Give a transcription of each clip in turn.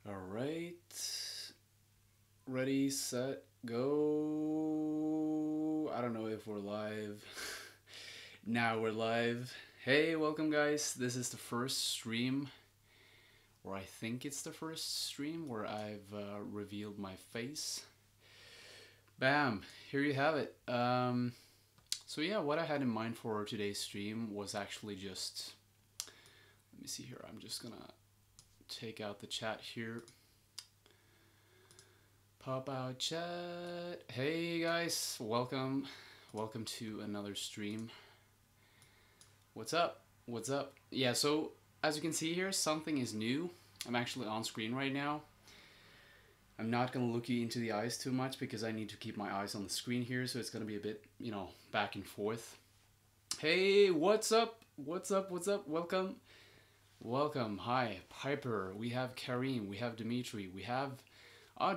All right. Ready, set, go. I don't know if we're live. Now we're live. Hey, welcome, guys. This is the first stream, or I think it's the first stream where I've revealed my face. Bam, here you have it. So yeah, what I had in mind for today's stream was actually just, let me see here, I'm just gonna take out the chat here. Pop out chat. Hey guys, welcome to another stream. What's up? Yeah, so as you can see here, something is new. I'm actually on screen right now. I'm not gonna look you into the eyes too much because I need to keep my eyes on the screen here, so it's gonna be a bit, back and forth. Hey, what's up? Welcome. Hi, Piper. We have Kareem. We have Dimitri. We have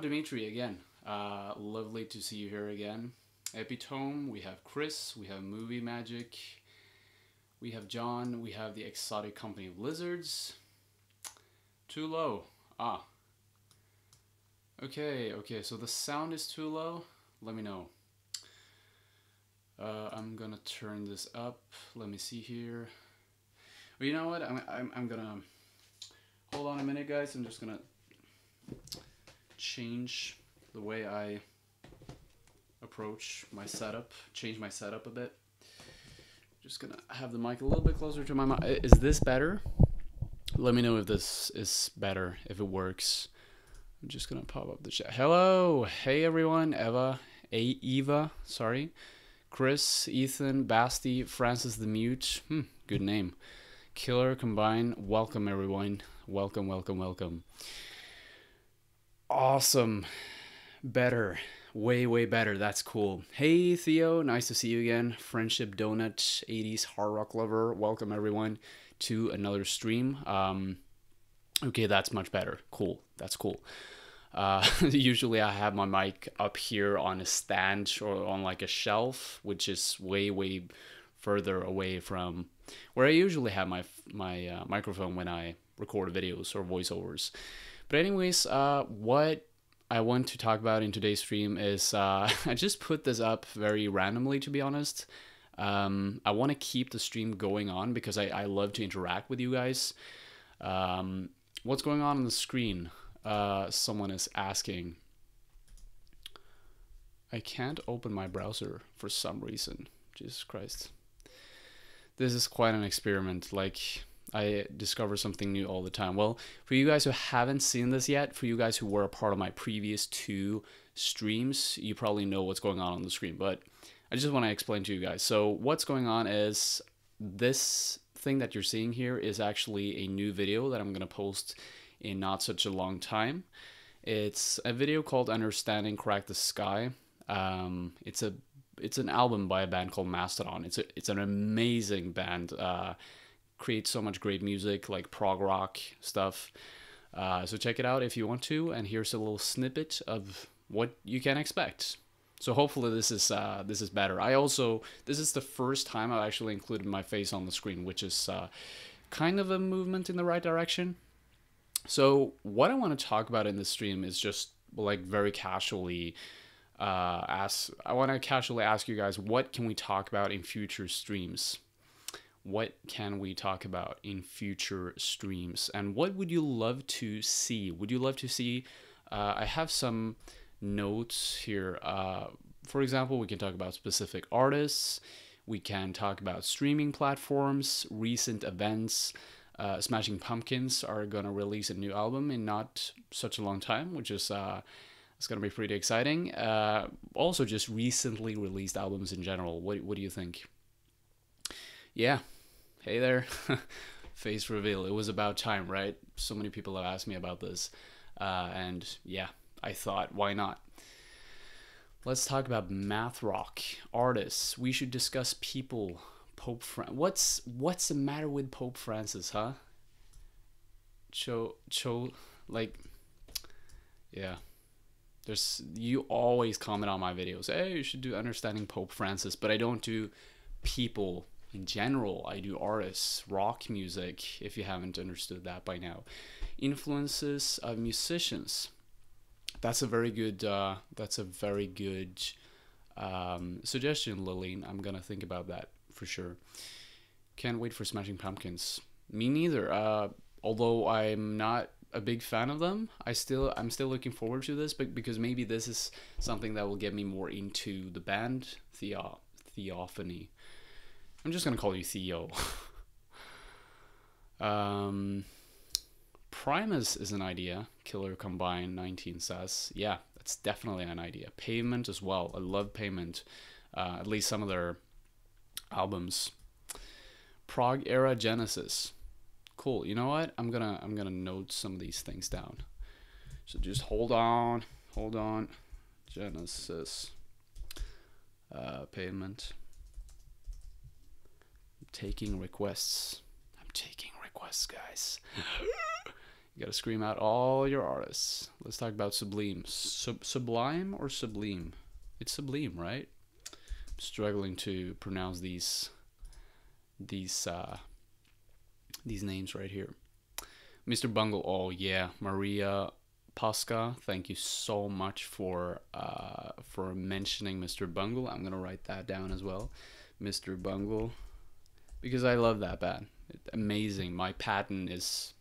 Dimitri again. Lovely to see you here again. Epitome. We have Chris. We have Movie Magic. We have John. We have the Exotic Company of Lizards. Too low. Okay. So the sound is too low. Let me know. I'm gonna turn this up. Let me see here. Well, you know what? I'm gonna hold on a minute, guys. I'm just gonna change the way I approach my setup. Change my setup a bit. Just gonna have the mic a little bit closer to my mic. Is this better? Let me know if this is better, if it works. I'm just gonna pop up the chat. Hello, hey everyone. Eva, sorry. Chris, Ethan, Basti, Francis the Mute. Good name. Killer Combine. Welcome everyone. Welcome. Awesome. Better. Way better. That's cool. Hey Theo, nice to see you again. Friendship Donut, 80s hard rock lover. Welcome everyone to another stream. Okay, that's much better. Cool. That's cool. Usually I have my mic up here on a stand or on like a shelf, which is way further away from where I usually have my microphone when I record videos or voiceovers. But anyways, what I want to talk about in today's stream is I just put this up very randomly, to be honest. I want to keep the stream going on because I love to interact with you guys. What's going on the screen? Someone is asking. I can't open my browser for some reason. Jesus Christ. This is quite an experiment. Like, I discover something new all the time. Well, for you guys who haven't seen this yet, for you guys who were a part of my previous 2 streams, you probably know what's going on the screen, but I just want to explain to you guys. So what's going on is this thing that you're seeing here is actually a new video that I'm going to post in not such a long time. It's a video called Understanding Crack the Sky. It's an album by a band called Mastodon. It's an amazing band. Creates so much great music, like prog rock stuff. So check it out if you want to. And here's a little snippet of what you can expect. So hopefully this is better. This is the first time I've actually included my face on the screen, which is kind of a movement in the right direction. So what I want to talk about in this stream is just like very casually I want to casually ask you guys, what can we talk about in future streams? What can we talk about in future streams? And what would you love to see? Would you love to see, I have some notes here. For example, we can talk about specific artists. We can talk about streaming platforms, recent events. Smashing Pumpkins are going to release a new album in not such a long time, which is it's going to be pretty exciting. Also, just recently released albums in general. What do you think? Yeah. Hey there. Face reveal. It was about time, right? So many people have asked me about this. And yeah, I thought, why not? Let's talk about math rock artists. We should discuss people. What's the matter with Pope Francis, huh? Yeah. You always comment on my videos. Hey, you should do Understanding Pope Francis, but I don't do people In general, I do artists, rock music, if you haven't understood that by now. Influences of musicians. That's a very good. Suggestion, Lillian. I'm gonna think about that for sure. Can't wait for Smashing Pumpkins. Me neither. Although I'm not a big fan of them, I'm still looking forward to this, but because maybe this is something that will get me more into the band. Theophany. I'm just gonna call you Theo. um, Primus is an idea. Killer Combine 19 says. Yeah, that's definitely an idea. Pavement as well. I love Pavement. At least some of their albums. Prog era Genesis. Cool. You know what? I'm gonna note some of these things down. So just hold on. Genesis. Pavement. I'm taking requests, guys. You gotta scream out all your artists. Let's talk about Sublime. Sublime or Sublime? It's Sublime, right? I'm struggling to pronounce these names right here. Mr. Bungle. Oh yeah, Maria Pasca. Thank you so much for mentioning Mr. Bungle. I'm gonna write that down as well, Mr. Bungle, because I love that band. Amazing. My patent is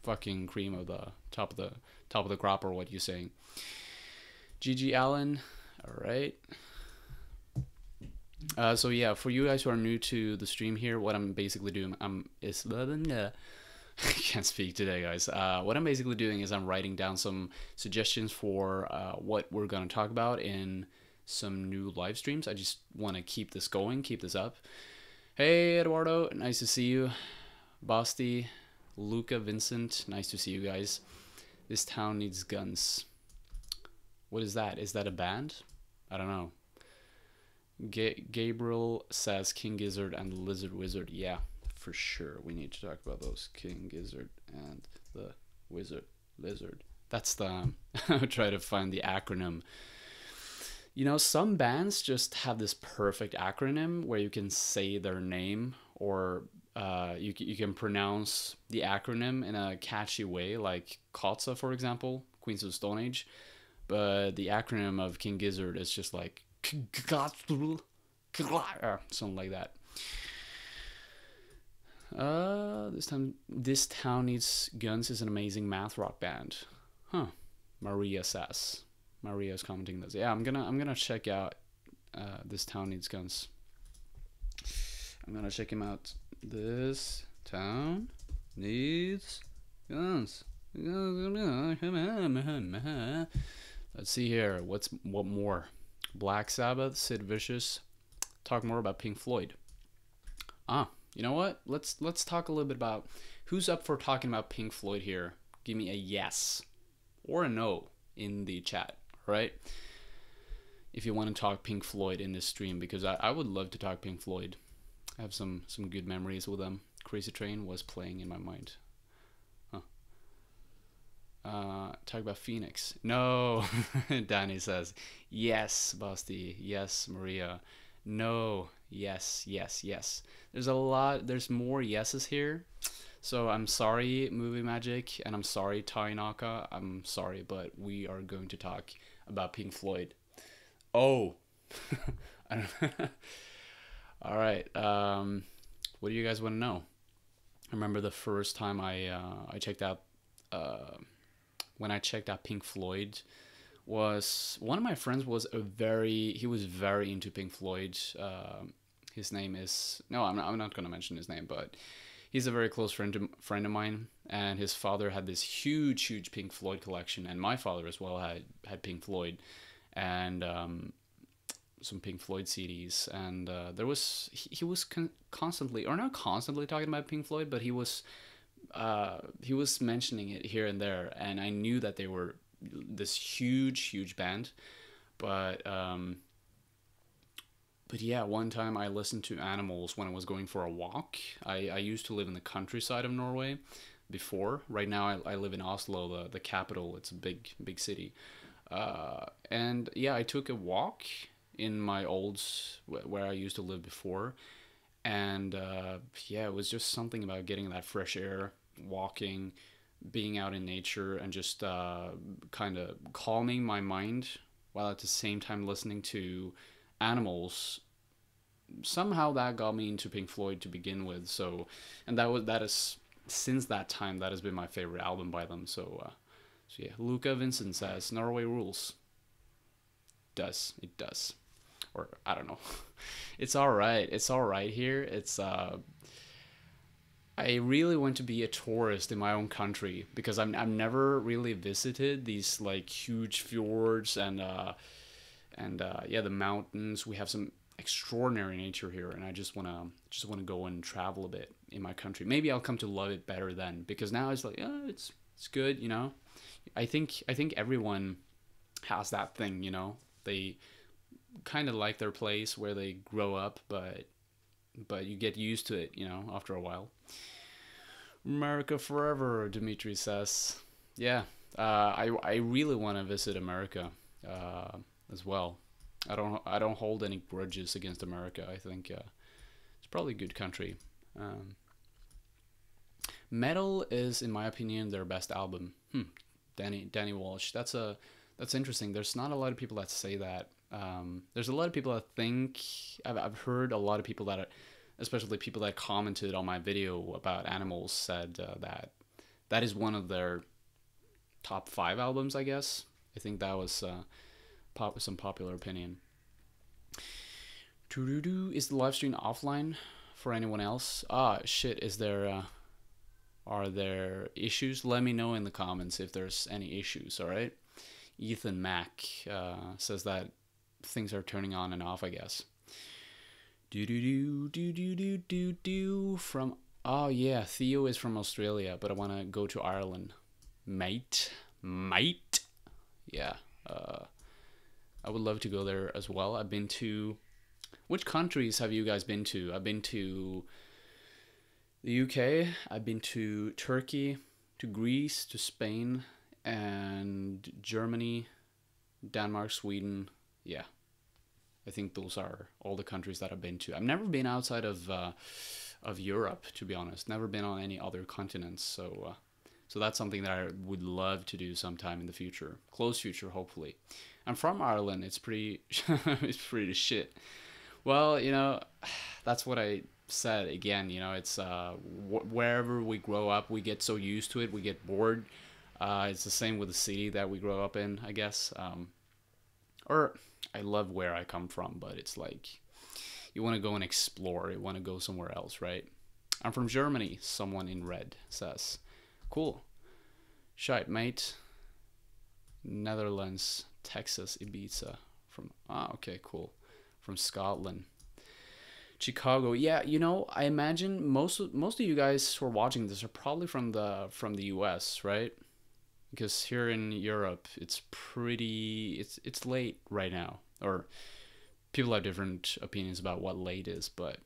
fucking cream of the top of the crop, or what you saying? Gigi Allen. All right. So yeah, for you guys who are new to the stream here, what I'm basically doing is I can't speak today, guys. What I'm basically doing is I'm writing down some suggestions for what we're gonna talk about in some new live streams. I just want to keep this going, keep this up. Hey Eduardo, nice to see you. Basti, Luca, Vincent, nice to see you guys. This town needs guns. What is that? Is that a band? I don't know. Gabriel says King Gizzard and Lizard Wizard. Yeah, for sure. We need to talk about those. King Gizzard and the Wizard Lizard. That's the... I'll try to find the acronym. You know, some bands just have this perfect acronym where you can say their name, or you can pronounce the acronym in a catchy way, like Kotza, for example, Queens of the Stone Age. But the acronym of King Gizzard is just like something like that. This town needs guns is an amazing math rock band. Huh. Maria says. Maria's commenting this. Yeah, I'm gonna check out This Town Needs Guns. I'm gonna check him out. This town needs guns. Let's see here. What more? Black Sabbath, Sid Vicious. Talk more about Pink Floyd. You know what? Let's talk a little bit about who's up for talking about Pink Floyd here. Give me a yes or a no in the chat, right? If you want to talk Pink Floyd in this stream, because I would love to talk Pink Floyd. I have some good memories with them. Crazy Train was playing in my mind. Talk about Phoenix. No. Danny says yes. Basti, yes. Maria, no. Yes. There's more yeses here, so I'm sorry, Movie Magic, and I'm sorry, Tainaka. I'm sorry, but we are going to talk about Pink Floyd. Oh. I don't all right. What do you guys want to know? I remember the first time I checked out when I checked out Pink Floyd, was one of my friends was he was very into Pink Floyd. His name is, no, I'm not going to mention his name, but he's a very close friend of mine, and his father had this huge Pink Floyd collection, and my father as well had Pink Floyd, and some Pink Floyd CDs, and he was constantly, or not constantly, talking about Pink Floyd, but he was mentioning it here and there, and I knew that they were this huge band, but yeah, one time I listened to Animals when I was going for a walk. I used to live in the countryside of Norway before. Right now I live in Oslo, the capital. It's a big city, and yeah, I took a walk in my where I used to live before, And yeah, it was just something about getting that fresh air, walking, being out in nature, and just kind of calming my mind while at the same time listening to animals. Somehow that got me into Pink Floyd to begin with. So, and that is since that time that has been my favorite album by them. So yeah, Luca Vincent says Norway rules. Does it does, or I don't know. It's all right. It's all right here. It's I really want to be a tourist in my own country because I've never really visited these like huge fjords and yeah, the mountains. We have some extraordinary nature here, and I just wanna go and travel a bit in my country. Maybe I'll come to love it better then, because now it's like, yeah, it's good, you know. I think everyone has that thing, you know. They kind of like their place where they grow up, but you get used to it, you know, after a while. America forever, Dimitri says. Yeah, I really want to visit America uh, as well. I don't hold any grudges against America. I think it's probably a good country. Um, Metal is, in my opinion, their best album. Danny Walsh. That's interesting. There's not a lot of people that say that. There's a lot of people that think I've heard a lot of people that are, especially people that commented on my video about animals, said that that is one of their top five albums. I guess I think that was some popular opinion. Is the live stream offline for anyone else? Ah, shit. Is there? Are there issues? Let me know in the comments if there's any issues. All right. Ethan Mack says that things are turning on and off, I guess. Do from, oh yeah, Theo is from Australia, but I want to go to Ireland. Mate. Yeah. I would love to go there as well. I've been to, which countries have you guys been to? I've been to the UK, I've been to Turkey, to Greece, to Spain, and Germany, Denmark, Sweden. Yeah, I think those are all the countries that I've been to. I've never been outside of Europe, to be honest. Never been on any other continents. So that's something that I would love to do sometime in the future, close future, hopefully. I'm from Ireland. It's pretty it's pretty shit. Well, you know, that's what I said again. You know, it's wherever we grow up, we get so used to it, we get bored. It's the same with the city that we grow up in, I guess. Or I love where I come from, but it's like you want to go and explore. You want to go somewhere else, right? I'm from Germany, someone in red says. Cool. Shite, mate. Netherlands, Texas, Ibiza. Okay, cool. From Scotland. Chicago. Yeah, you know, I imagine most of you guys who are watching this are probably from the US, right? Because here in Europe, it's late right now, or people have different opinions about what late is, but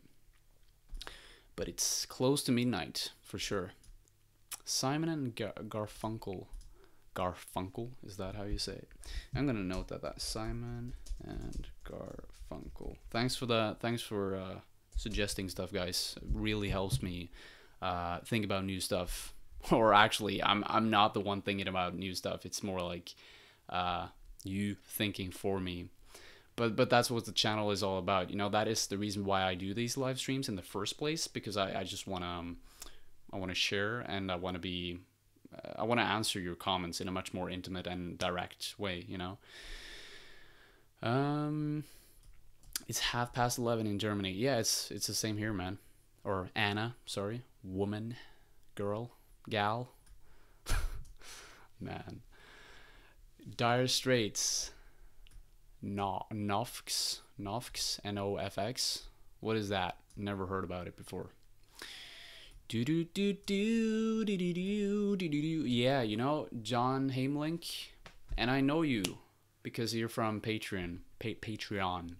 it's close to midnight for sure. Simon and Garfunkel. Garfunkel, is that how you say it? I'm gonna note that Simon and Garfunkel. Thanks for suggesting stuff, guys. It really helps me think about new stuff. Or actually, I'm not the one thinking about new stuff. It's more like you thinking for me. But that's what the channel is all about. You know, that is the reason why I do these live streams in the first place, because I just wanna share, and I want to answer your comments in a much more intimate and direct way, you know. It's 11:30 in Germany. Yeah, it's the same here, man. Or Anna, sorry, woman, girl, gal. Man. Dire Straits. Nofx, Nofx. What is that? Never heard about it before. Yeah, you know, John Hamelink, and I know you because you're from Patreon. Patreon.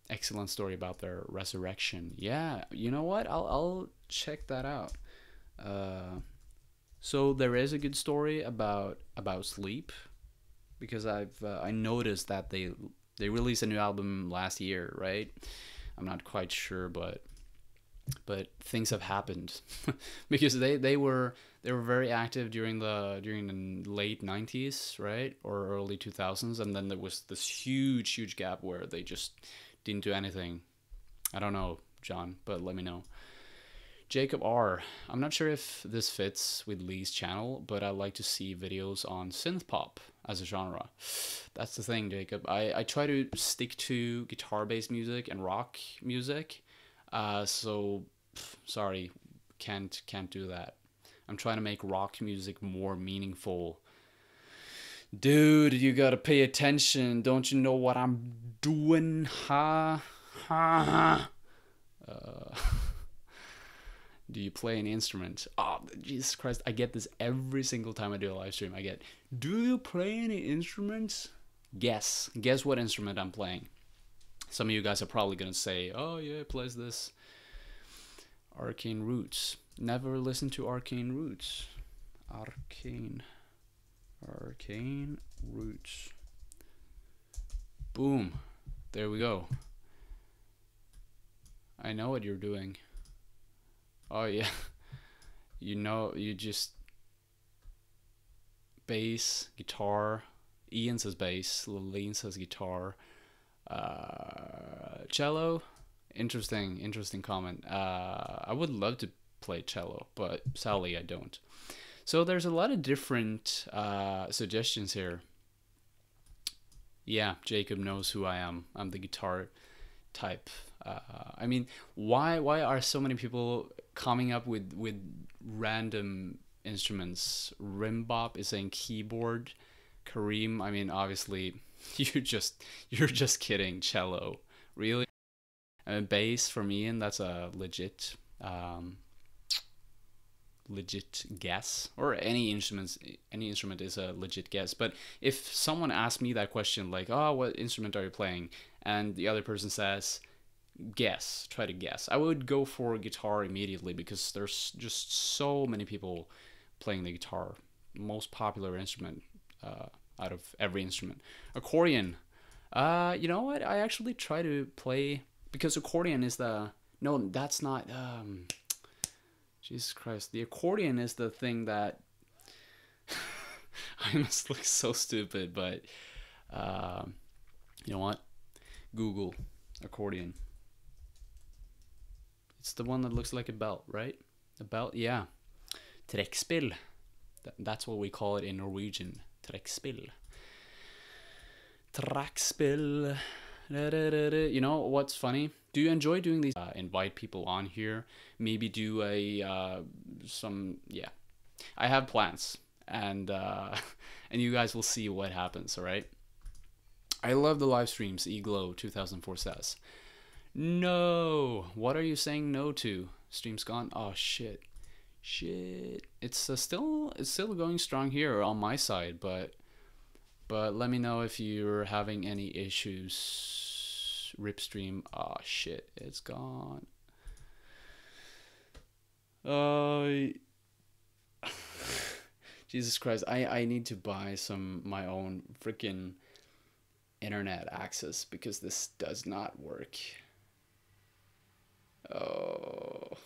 Excellent story about their resurrection. Yeah, you know what? I'll check that out. So there is a good story about sleep, because I noticed that they released a new album last year, right? I'm not quite sure, but things have happened because they were very active during the late 90s, right, or early 2000s, and then there was this huge gap where they just didn't do anything. I don't know, John, but let me know. Jacob R. I'm not sure if this fits with Lee's channel, but I like to see videos on synth pop as a genre. That's the thing, Jacob. I try to stick to guitar-based music and rock music. So sorry, can't do that. I'm trying to make rock music more meaningful. Dude, you gotta pay attention. Don't you know what I'm doing? Ha ha. Uh, do you play an instrument? Oh, Jesus Christ. I get this every single time I do a live stream. I get, do you play any instruments? Guess. Guess what instrument I'm playing. Some of you guys are probably going to say, oh yeah, it plays this. Arcane Roots. Never listened to Arcane Roots. Arcane Roots. Boom. There we go. I know what you're doing. Oh yeah. You know, you just bass, guitar. Ian says bass. Lillian says guitar. Cello. Interesting comment. I would love to play cello, but sadly I don't. So there's a lot of different suggestions here. Yeah, Jacob knows who I am. I'm the guitar type. I mean, why are so many people coming up with random instruments? Rimbop is saying keyboard. Kareem, I mean, obviously, you're just kidding. Cello, really? And bass from Ian, that's a legit guess. Or any instrument is a legit guess. But if someone asks me that question, like, oh, what instrument are you playing? And the other person says, guess, try to guess, I would go for guitar immediately, because there's just so many people playing the guitar. Most popular instrument out of every instrument. Accordion. You know what? I actually try to play, because accordion is the... No, that's not... Jesus Christ. The accordion is the thing that... I must look so stupid, but... you know what? Google accordion. It's the one that looks like a belt, right? A belt, yeah. Trekkspill. That's what we call it in Norwegian. Trekkspill. Trekkspill. You know what's funny? Do you enjoy doing these? Invite people on here. Maybe do a yeah. I have plans, and and you guys will see what happens. All right. I love the live streams. Eglow 2004 says. No. What are you saying no to? Stream's gone. Oh shit. It's still going strong here on my side, but let me know if you're having any issues. Ripstream. Oh shit, it's gone. Jesus Christ, I need to buy my own freaking internet access, because this does not work. Oh.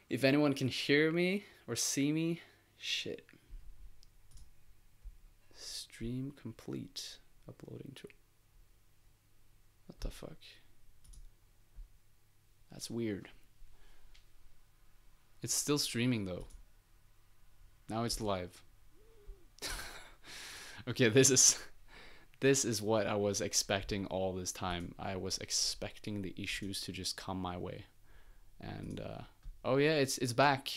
If anyone can hear me or see me, shit. Stream complete. Uploading to... What the fuck? That's weird. It's still streaming though. Now it's live. Okay, this is what I was expecting all this time. I was expecting the issues to just come my way. And oh yeah, it's back.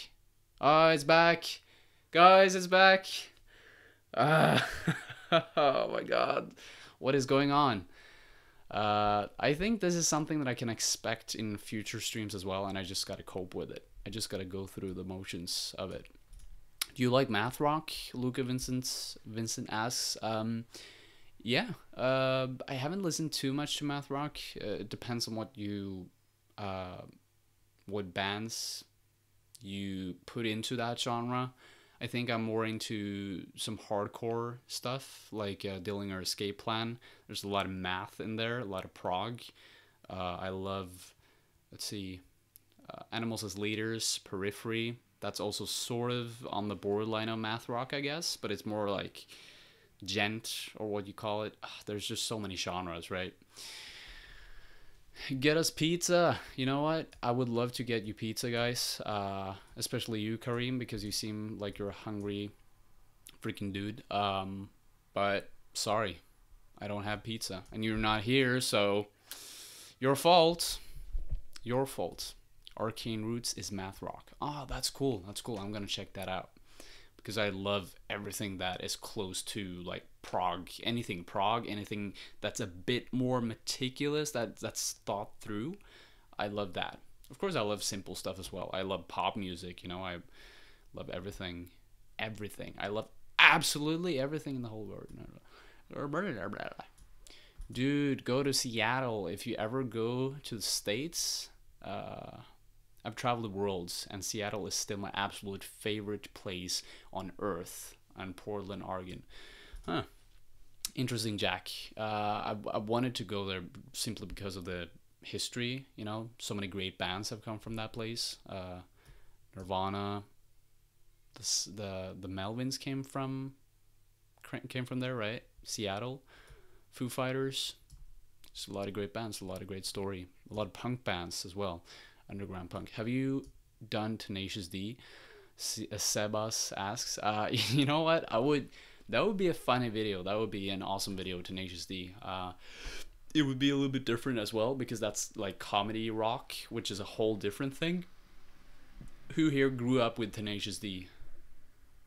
Oh, it's back. Guys, it's back. Oh my god. What is going on? I think this is something that I can expect in future streams as well, and I just gotta cope with it. I just gotta go through the motions of it. Do you like math rock? Luca Vincent asks. Yeah, I haven't listened too much to math rock. It depends on what bands you put into that genre. I think I'm more into some hardcore stuff, like Dillinger Escape Plan. There's a lot of math in there, a lot of prog. I love, let's see, Animals as Leaders, Periphery. That's also sort of on the borderline of math rock, I guess, but it's more like gent or what you call it. There's just so many genres, right? Get us pizza. You know what? I would love to get you pizza, guys. Especially you, Kareem, because you seem like you're a hungry freaking dude. But sorry, I don't have pizza, and you're not here, so your fault. Your fault. Arcane Roots is math rock. Oh, that's cool. That's cool. I'm gonna check that out because I love everything that is close to like prog, anything that's a bit more meticulous, that's thought through. I love that. Of course, I love simple stuff as well. I love pop music. You know, I love everything, everything. I love absolutely everything in the whole world. Dude, go to Seattle if you ever go to the States. I've traveled the worlds, and Seattle is still my absolute favorite place on Earth, and Portland, Oregon. Huh. Interesting, Jack. I wanted to go there simply because of the history. You know, so many great bands have come from that place. Nirvana, the Melvins came from there, right? Seattle, Foo Fighters. Just a lot of great bands, a lot of great story, a lot of punk bands as well. Underground punk. Have you done Tenacious D? Sebas asks. You know what? That would be a funny video. That would be an awesome video, Tenacious D. It would be a little bit different as well because that's like comedy rock, which is a whole different thing. Who here grew up with Tenacious D?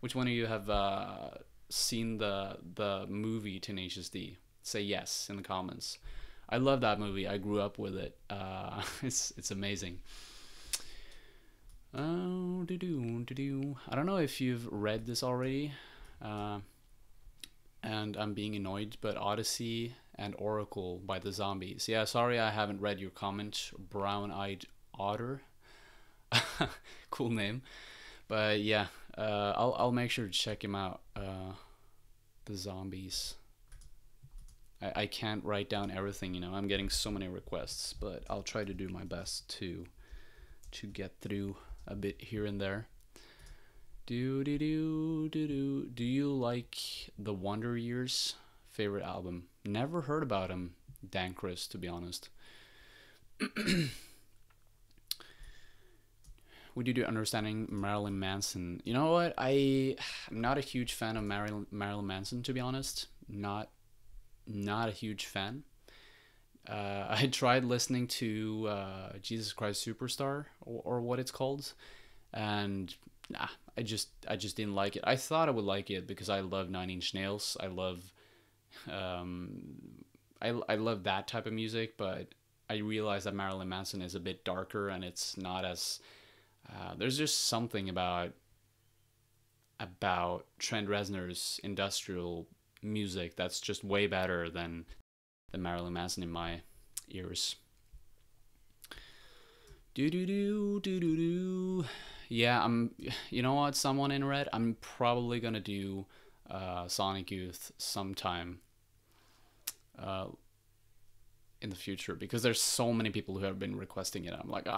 Which one of you have seen the movie Tenacious D? Say yes in the comments. I love that movie. I grew up with it. It's amazing. Oh, I don't know if you've read this already, and I'm being annoyed, but Odyssey and Oracle by the Zombies. Yeah, sorry I haven't read your comment, Brown-Eyed Otter. Cool name. But yeah, I'll make sure to check him out. The Zombies. I can't write down everything, you know. I'm getting so many requests, but I'll try to do my best to get through a bit here and there. Do you like the Wonder Years? Favorite album? Never heard about him, Dan Chris, to be honest. Would you do Understanding Marilyn Manson? You know what? I'm not a huge fan of Marilyn Manson, to be honest. Not a huge fan. I tried listening to Jesus Christ Superstar or what it's called, and nah, I just didn't like it. I thought I would like it because I love Nine Inch Nails. I love I love that type of music, but I realized that Marilyn Manson is a bit darker and it's not as there's just something about Trent Reznor's industrial music that's just way better than Marilyn Manson in my ears. Yeah, you know what, someone in red, I'm probably gonna do Sonic Youth sometime in the future because there's so many people who have been requesting it. I'm like,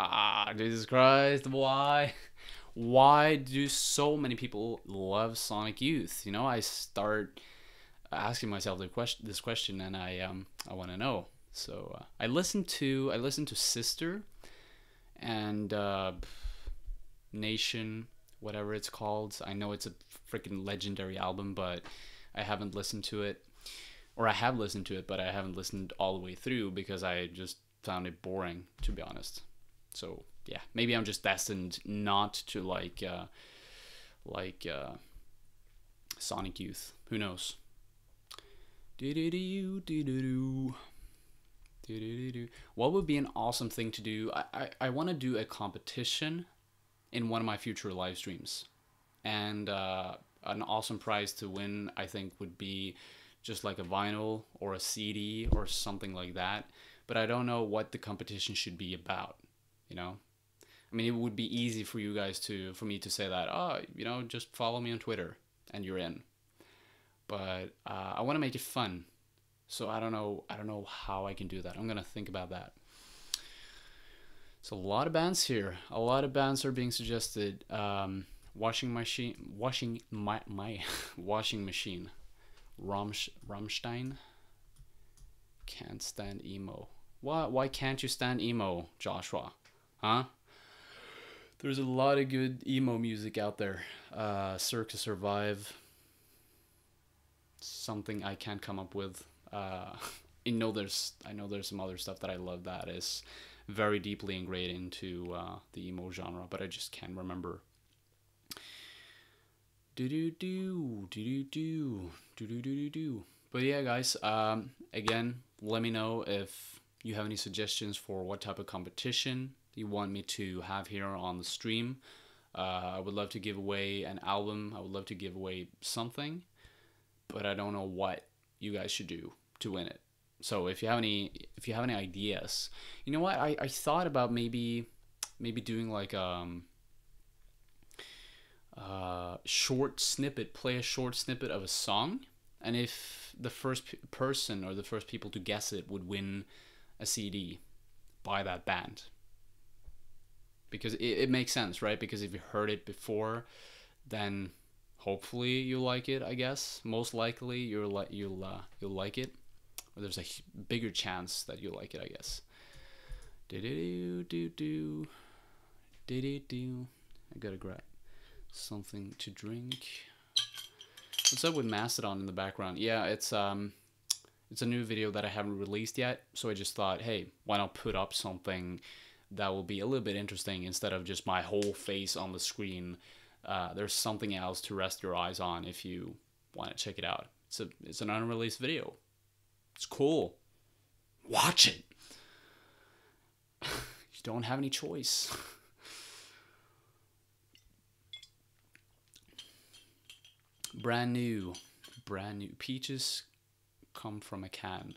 Jesus Christ, why do so many people love Sonic Youth? You know, I start asking myself this question, and I want to know. So I listened to Sister and Nation, whatever it's called. I know it's a freaking legendary album, but I haven't listened to it, or I have listened to it, but I haven't listened all the way through because I just found it boring, to be honest. So yeah, maybe I'm just destined not to like Sonic Youth. Who knows? What would be an awesome thing to do? I want to do a competition in one of my future live streams, and an awesome prize to win, I think, would be just like a vinyl or a CD or something like that. But I don't know what the competition should be about, you know? I mean, it would be easy for you guys for me to say that, you know, just follow me on Twitter and you're in. But I want to make it fun. So I don't know how I can do that. I'm going to think about that. So a lot of bands here. A lot of bands are being suggested. Washing machine, washing my washing machine. Rammstein. Can't stand emo. Why can't you stand emo, Joshua? Huh? There's a lot of good emo music out there. Cirque to Survive. Something I can't come up with. I know there's some other stuff that I love that is very deeply ingrained into the emo genre, but I just can't remember. Do do do do do do do do do do. But yeah, guys. Again, let me know if you have any suggestions for what type of competition you want me to have here on the stream. I would love to give away an album. I would love to give away something, but I don't know what you guys should do to win it. So if you have any ideas, you know what? I thought about maybe doing like short snippet, play a short snippet of a song, and if the first person or the first people to guess it would win a CD by that band. Because it makes sense, right? Because if you heard it before, then hopefully you'll like it. I guess most likely you'll like it, or there's a bigger chance that you'll like it. I guess. Do. I gotta grab something to drink. What's up with Mastodon in the background? Yeah, it's a new video that I haven't released yet, so I just thought, hey, why not put up something that will be a little bit interesting instead of just my whole face on the screen. There's something else to rest your eyes on if you want to check it out. It's an unreleased video. It's cool. Watch it. You don't have any choice. Brand new. Peaches come from a can.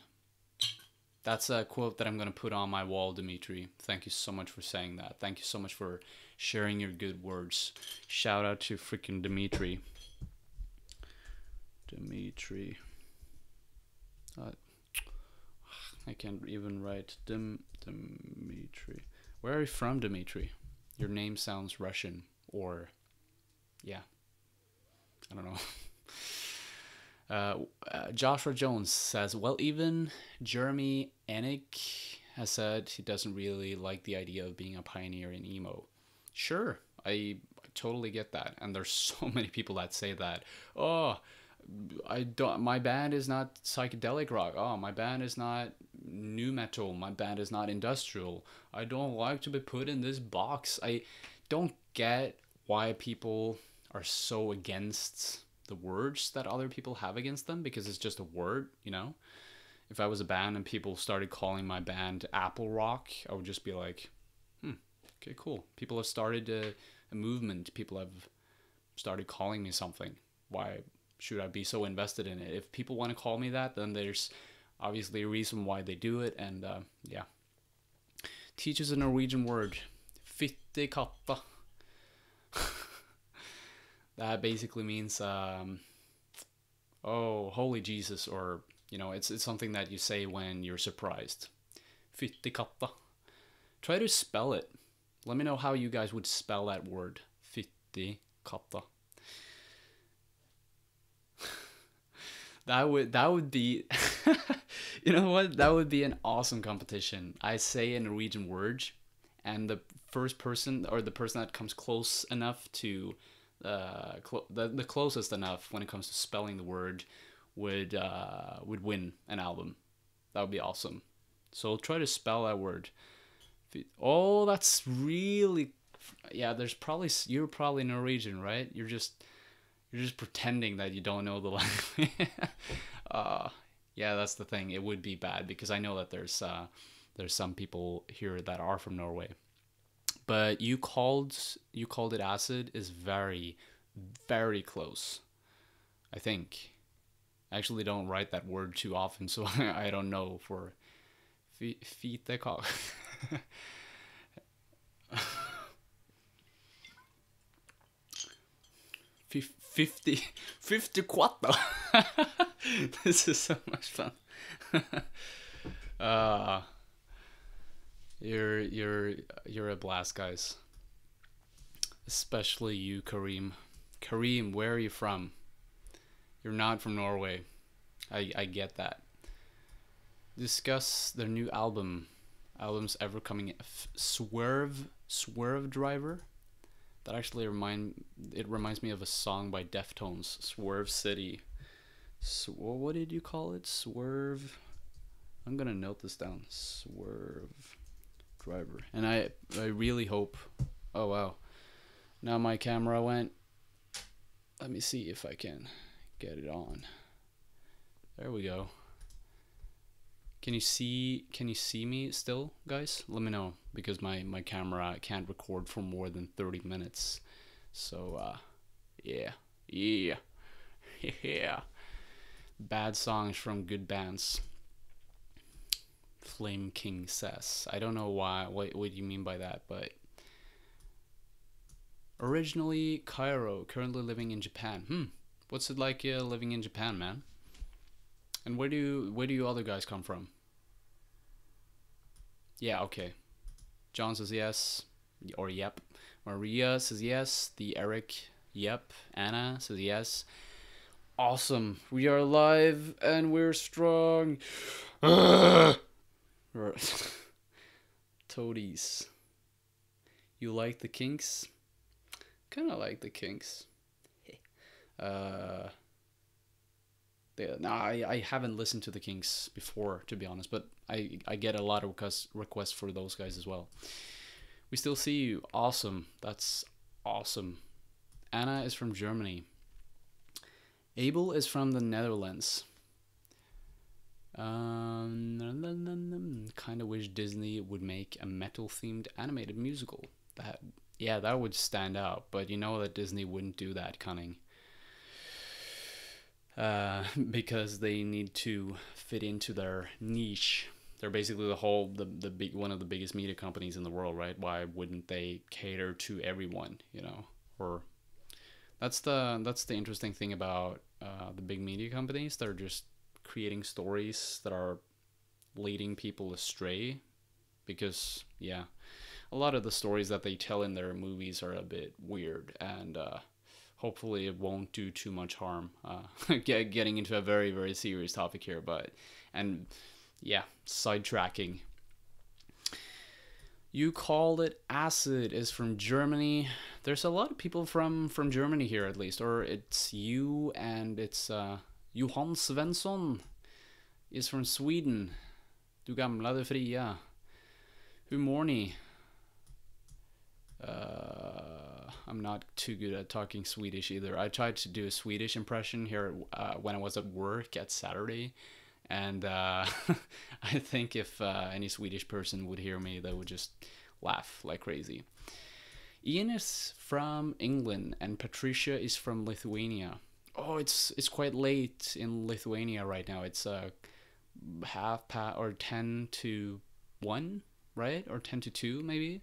That's a quote that I'm going to put on my wall, Dimitri. Thank you so much for saying that. Thank you so much for sharing your good words. Shout out to freaking Dimitri. I can't even write Dimitri. Where are you from, Dimitri? Your name sounds Russian, or yeah, I don't know. Joshua Jones says, well, even Jeremy Ennick has said he doesn't really like the idea of being a pioneer in emo. Sure, I totally get that, and there's so many people that say that. Oh, my band is not psychedelic rock. Oh, my band is not nu metal. My band is not industrial. I don't like to be put in this box. I don't get why people are so against the words that other people have against them, because it's just a word, you know? If I was a band and people started calling my band Apple Rock, I would just be like, okay, cool. People have started a movement. People have started calling me something. Why should I be so invested in it? If people want to call me that, then there's obviously a reason why they do it, and yeah. Teach is a Norwegian word. Fittekatta. That basically means, oh, holy Jesus, or, you know, it's something that you say when you're surprised. Fittekatta. Try to spell it. Let me know how you guys would spell that word. Fittekatta. That would be, you know what? That would be an awesome competition. I say a Norwegian word, and the first person, or the person that comes close enough to the closest enough when it comes to spelling the word would win an album. That would be awesome. So try to spell that word. Oh, that's really, yeah. You're probably Norwegian, right? You're just pretending that you don't know the language. Yeah, that's the thing. It would be bad because I know that there's some people here that are from Norway. But you called it acid is very, very close. I think. I actually don't write that word too often, so I don't know for fitekak. 50 quattro. This is so much fun. You're a blast, guys. Especially you, Kareem. Kareem, where are you from? You're not from Norway. I get that. Discuss their new album. Albums ever coming. Swerve Driver. That actually reminds me of a song by Deftones, Swerve City. What did you call it? Swerve. I'm gonna note this down. Swerve Driver. And I really hope. Oh wow. Now my camera went. Let me see if I can get it on. There we go. Can you see me still, guys? Let me know, because my camera can't record for more than 30 minutes. So yeah. Yeah. Bad songs from good bands. Flame King says. I don't know what you mean by that, but originally Cairo, currently living in Japan. What's it like living in Japan, man? And where do you other guys come from? Yeah, okay. John says yes, or yep. Maria says yes. The Eric, yep. Anna says yes. Awesome. We are alive and we're strong. Toadies. You like the Kinks? Kind of like the Kinks. I haven't listened to the Kinks before, to be honest, but I get a lot of requests for those guys as well. We still see you. Awesome. That's awesome. Anna is from Germany. Abel is from the Netherlands. Kind of wish Disney would make a metal-themed animated musical. That would stand out, but you know that Disney wouldn't do that, Cunning. Because they need to fit into their niche. They're basically the big one of the biggest media companies in the world, right? Why wouldn't they cater to everyone, you know? Or that's the interesting thing about the big media companies. They're just creating stories that are leading people astray, because a lot of the stories that they tell in their movies are a bit weird, and hopefully it won't do too much harm. Getting into a very, very serious topic here, sidetracking. You called it acid is from Germany. There's a lot of people from Germany here, at least, or it's you, and it's Johan Svensson is from Sweden. Du gamla, du fria. Hur mår ni? I'm not too good at talking Swedish either. I tried to do a Swedish impression here when I was at work at Saturday, and I think if any Swedish person would hear me, they would just laugh like crazy. Ian is from England, and Patricia is from Lithuania. Oh, it's quite late in Lithuania right now. It's 10 to 1, right? Or 10 to 2, maybe?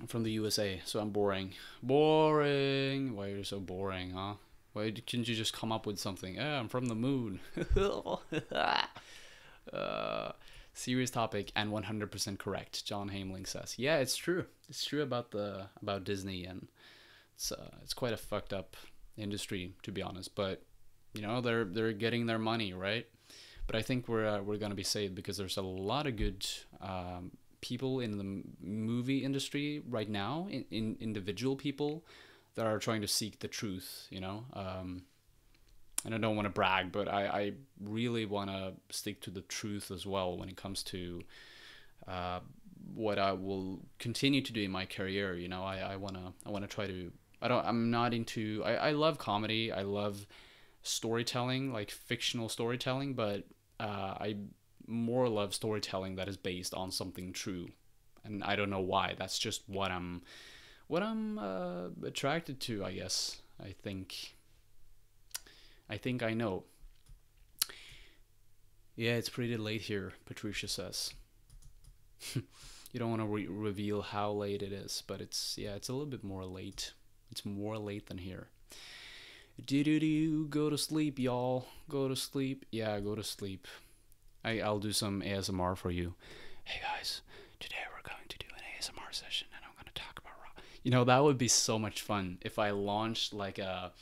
I'm from the USA, so I'm boring. Boring! Why are you so boring, huh? Why couldn't you just come up with something? I'm from the moon. Serious topic and 100% correct, John Hamling says. Yeah, it's true. It's true about Disney, and it's quite a fucked up industry, to be honest. But you know, they're getting their money, right? But I think we're gonna be saved, because there's a lot of good people in the movie industry right now, in individual people that are trying to seek the truth, you know. And I don't want to brag, but I really want to stick to the truth as well when it comes to what I will continue to do in my career. You know, I wanna try to. I love comedy. I love storytelling, like fictional storytelling, but I more love storytelling that is based on something true, and I don't know why. That's just what I'm attracted to, I guess. I think I know. Yeah, it's pretty late here, Patricia says. You don't want to reveal how late it is, but it's a little bit more late. It's more late than here. Do go to sleep, y'all. Go to sleep. Yeah, go to sleep. I'll do some ASMR for you. Hey guys, today we're going to do an ASMR session, and I'm gonna talk about rock. You know, that would be so much fun if I launched like a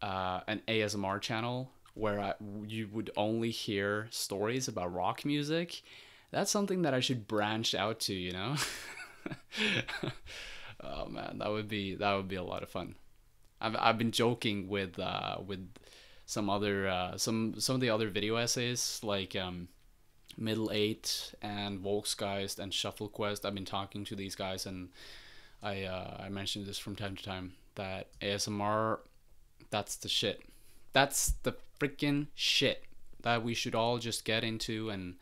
an ASMR channel where you would only hear stories about rock music. That's something that I should branch out to, you know? Oh man, that would be a lot of fun. I've been joking with some other some of the other video essays like Middle Eight and Volksgeist and Shuffle Quest. I've been talking to these guys, and I mentioned this from time to time that ASMR, that's the shit. That's the freaking shit that we should all just get into, and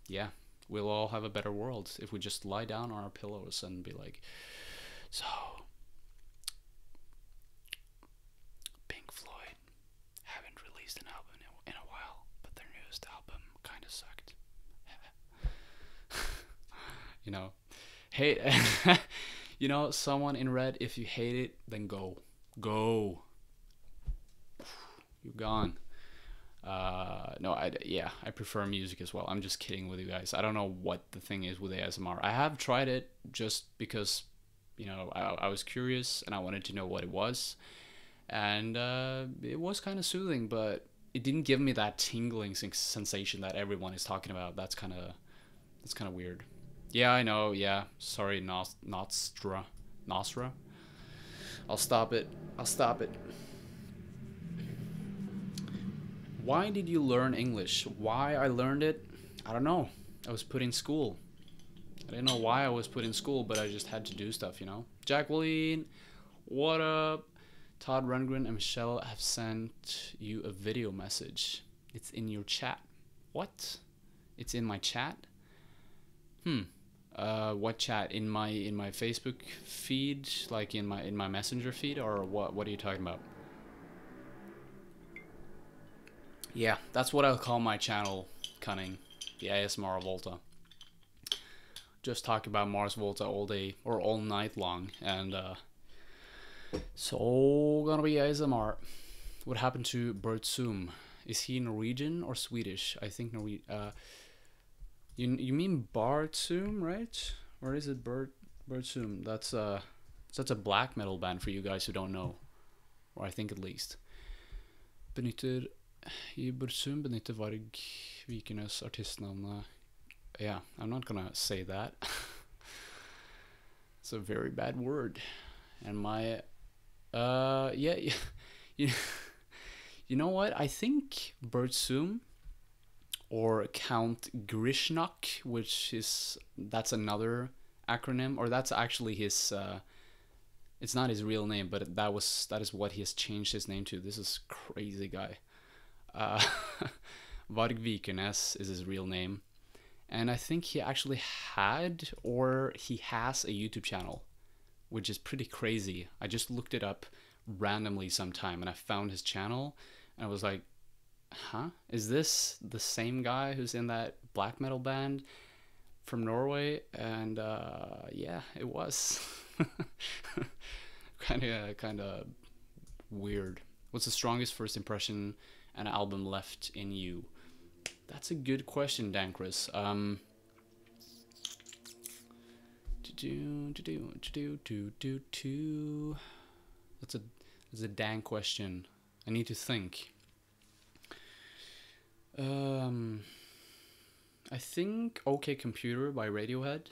yeah, we'll all have a better world if we just lie down on our pillows and be like, so Pink Floyd haven't released an album in a while, but their newest album kind of sucked. You know, hate. You know, someone in red. If you hate it, then go. You're gone. No, I prefer music as well. I'm just kidding with you guys. I don't know what the thing is with ASMR. I have tried it just because, you know, I was curious and I wanted to know what it was, and it was kind of soothing, but it didn't give me that tingling sensation that everyone is talking about. That's kind of weird. Yeah, I know. Yeah, sorry, Nostra. I'll stop it. I'll stop it. Why did you learn English? Why I learned it? I don't know. I was put in school. I didn't know why I was put in school, but I just had to do stuff, you know? Jacqueline, what up? Todd Rundgren and Michelle have sent you a video message. It's in your chat. What? It's in my chat? What chat? In my Facebook feed, like in my Messenger feed, or what are you talking about? Yeah, that's what I'll call my channel, Cunning, the ASMR Volta. Just talk about Mars Volta all day or all night long, and so gonna be ASMR. What happened to Bert Zoom? Is he Norwegian or Swedish? I think Norwegian. You mean Bart Zoom, right? Or is it Bert Zoom? That's a black metal band for you guys who don't know, or I think at least. Benytter I Bursum benytter Varg Vikernes artistnavnet. Yeah, I'm not gonna say that. It's a very bad word. And my yeah, you, you know what? I think Bertsum or Count Grishnak, that's another acronym, or that's actually his it's not his real name, but that is what he has changed his name to. This is crazy guy. Uh, Varg Vikernes is his real name, and I think he actually had or he has a YouTube channel, which is pretty crazy. I just looked it up randomly sometime, and I found his channel, and I was like, "Huh? Is this the same guy who's in that black metal band from Norway?" And yeah, it was. kind of weird. What's the strongest first impression an album left in you? That's a good question, Dan Chris. That's a Dan question. I need to think. I think OK Computer by Radiohead.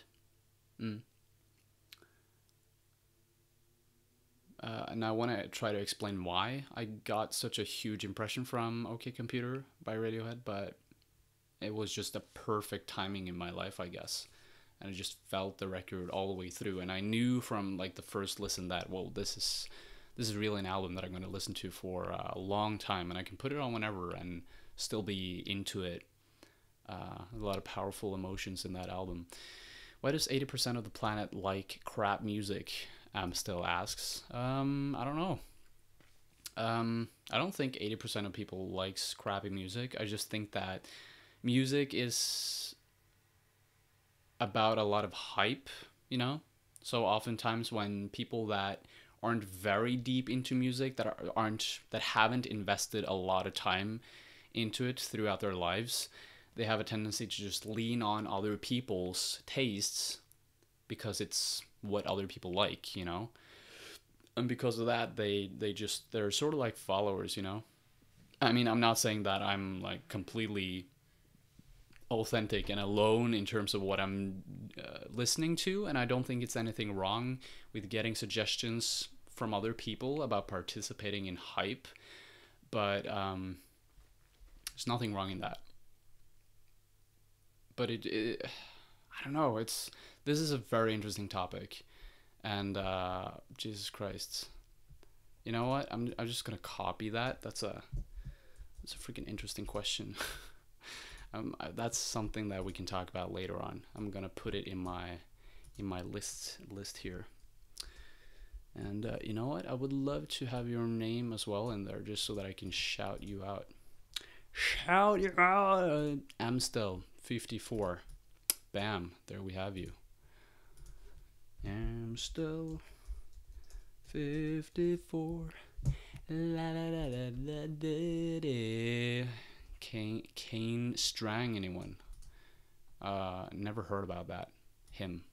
And I want to try to explain why I got such a huge impression from OK Computer by Radiohead, but it was just a perfect timing in my life, I guess. And I just felt the record all the way through, and I knew from like the first listen that, well, this is really an album that I'm going to listen to for a long time, and I can put it on whenever and still be into it. A lot of powerful emotions in that album. Why does 80% of the planet like crap music? Still asks. I don't know. I don't think 80% of people likes crappy music. I just think that music is about a lot of hype, you know? So oftentimes when people that aren't very deep into music, that haven't invested a lot of time into it throughout their lives, they have a tendency to just lean on other people's tastes because it's what other people like, you know? And because of that, they're sort of like followers, you know? I mean, I'm not saying that I'm like completely authentic and alone in terms of what I'm listening to, and I don't think it's anything wrong with getting suggestions from other people about participating in hype, but there's nothing wrong in that. But I don't know. This is a very interesting topic, and Jesus Christ, you know what? I'm just gonna copy that. That's a freaking interesting question. That's something that we can talk about later on. I'm gonna put it in my list here. And you know what? I would love to have your name as well in there, just so that I can shout you out. Shout you out, Amstel54. Bam! There we have you. Amstel54. La la la la la da da. Kane Strang, anyone? Never heard about that. Him.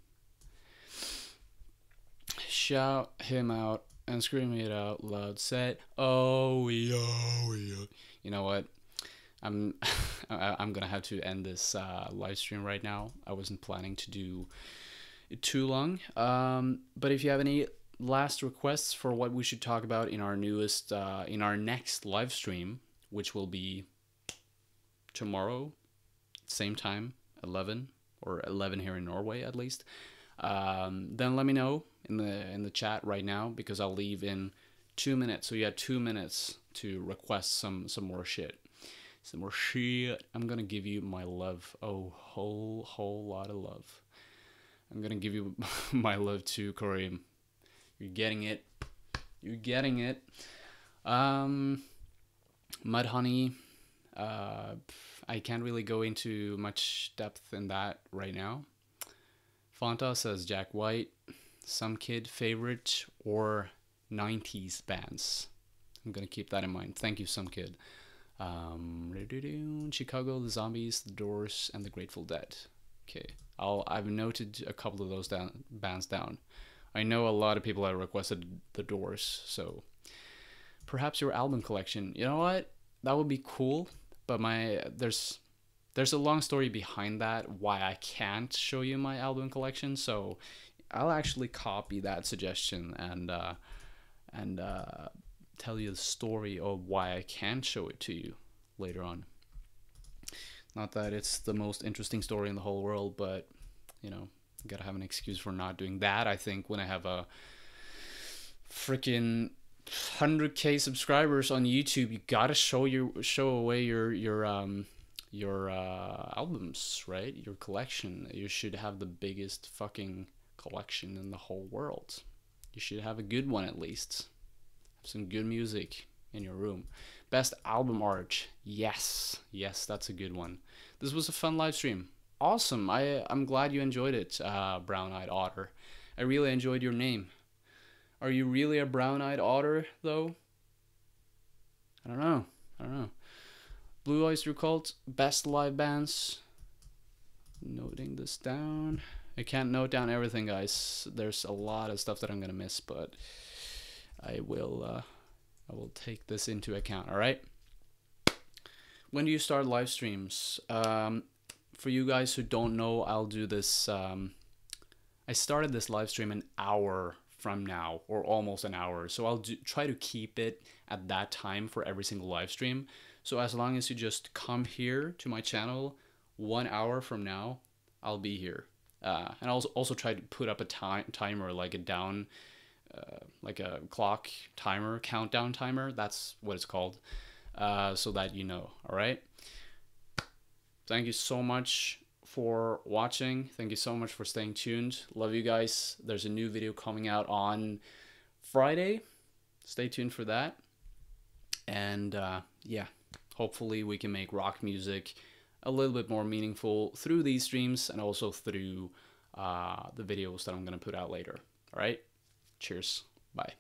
Shout him out and scream it out loud. Said, oh yeah. You know what? I'm gonna have to end this live stream right now. I wasn't planning to do it too long. But if you have any last requests for what we should talk about in our next live stream, which will be tomorrow, same time, 11 here in Norway at least, then let me know in the chat right now, because I'll leave in 2 minutes. So you have 2 minutes to request some more shit. Some more shit. I'm gonna give you my love. Oh, whole lot of love. I'm gonna give you my love to Kareem. You're getting it. Mudhoney. I can't really go into much depth in that right now. Fanta says Jack White. Some kid favorite or 90s bands. I'm gonna keep that in mind. Thank you, Some Kid. Chicago, The Zombies, The Doors, and The Grateful Dead. Okay, I've noted a couple of those bands down. I know a lot of people have requested The Doors, so perhaps your album collection. You know what? That would be cool, but there's a long story behind that why I can't show you my album collection. So I'll actually copy that suggestion and tell you the story of why I can't show it to you later on. Not that it's the most interesting story in the whole world, but you know, gotta have an excuse for not doing that. I think when I have a freaking 100k subscribers on YouTube, you gotta show away your albums, right? Your collection. You should have the biggest fucking collection in the whole world. You should have a good one at least. Some good music in your room. Best album art. Yes, that's a good one. This was a fun live stream. Awesome. I'm glad you enjoyed it, Brown-Eyed Otter. I really enjoyed your name. Are you really a brown-eyed otter though? I don't know. Blue Oyster Cult, best live bands. Noting this down. I can't note down everything, guys. There's a lot of stuff that I'm gonna miss, but I will take this into account. All right. When do you start live streams? For you guys who don't know, I'll do this. I started this live stream an hour from now, or almost an hour. So I'll try to keep it at that time for every single live stream. So as long as you just come here to my channel 1 hour from now, I'll be here. And I'll also try to put up a timer, like a clock timer, countdown timer. That's what it's called. So that you know. All right. Thank you so much for watching. Thank you so much for staying tuned. Love you guys. There's a new video coming out on Friday. Stay tuned for that. And yeah, hopefully we can make rock music a little bit more meaningful through these streams and also through the videos that I'm going to put out later. All right. Cheers. Bye.